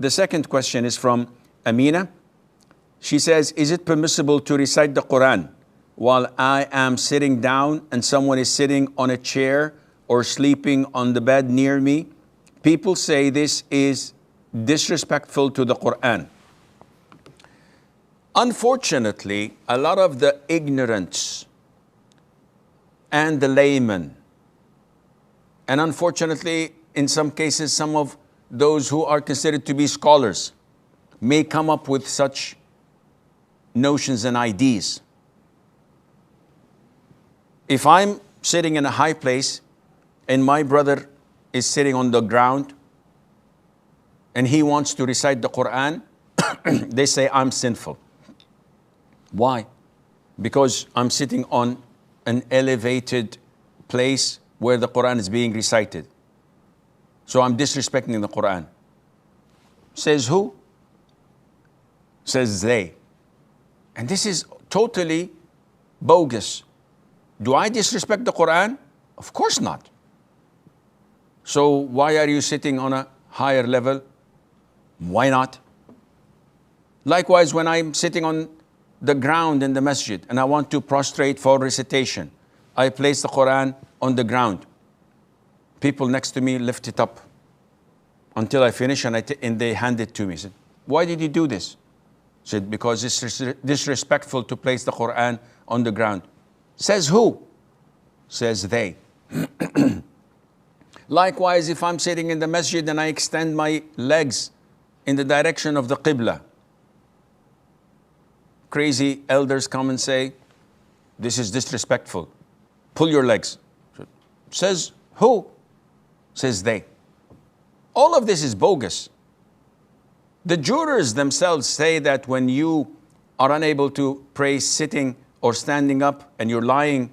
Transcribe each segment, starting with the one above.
The second question is from Amina. She says, is it permissible to recite the Quran while I am sitting down and someone is sitting on a chair or sleeping on the bed near me? People say this is disrespectful to the Quran. Unfortunately, a lot of the ignorance and the laymen, and unfortunately, in some cases, some of those who are considered to be scholars may come up with such notions and ideas. If I'm sitting in a high place and my brother is sitting on the ground and he wants to recite the Quran, they say I'm sinful. Why? Because I'm sitting on an elevated place where the Quran is being recited. So I'm disrespecting the Quran. Says who? Says they. And this is totally bogus. Do I disrespect the Quran? Of course not. So why are you sitting on a higher level? Why not? Likewise, when I'm sitting on the ground in the masjid and I want to prostrate for recitation, I place the Quran on the ground. People next to me lift it up until I finish and they hand it to me. I said, why did you do this? I said, because it's disrespectful to place the Quran on the ground. Says who? Says they. Likewise, if I'm sitting in the masjid and I extend my legs in the direction of the Qibla, crazy elders come and say, this is disrespectful. Pull your legs. Says who? Says they. All of this is bogus. The jurors themselves say that when you are unable to pray sitting or standing up and you're lying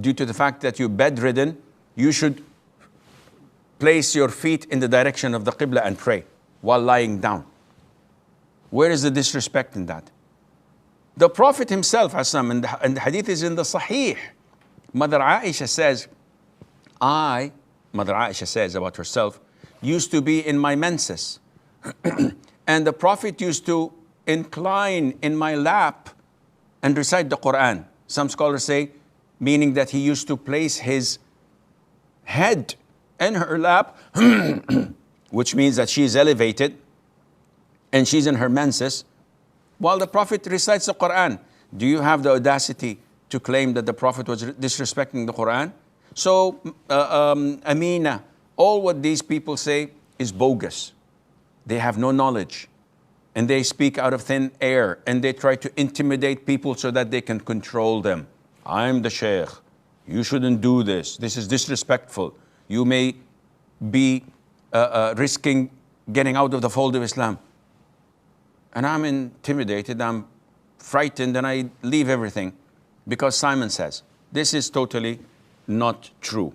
due to the fact that you're bedridden, you should place your feet in the direction of the Qibla and pray while lying down. Where is the disrespect in that? The Prophet himself, and the hadith is in the Sahih. Mother Aisha says about herself, used to be in my menses. And the Prophet used to incline in my lap and recite the Quran. Some scholars say, meaning that he used to place his head in her lap, which means that she is elevated and she's in her menses, while the Prophet recites the Quran. Do you have the audacity to claim that the Prophet was disrespecting the Quran? So, Amina, all what these people say is bogus. They have no knowledge. And they speak out of thin air. And they try to intimidate people so that they can control them. I'm the Shaykh. You shouldn't do this. This is disrespectful. You may be risking getting out of the fold of Islam. And I'm intimidated, I'm frightened, and I leave everything because Simon says. This is totally not true.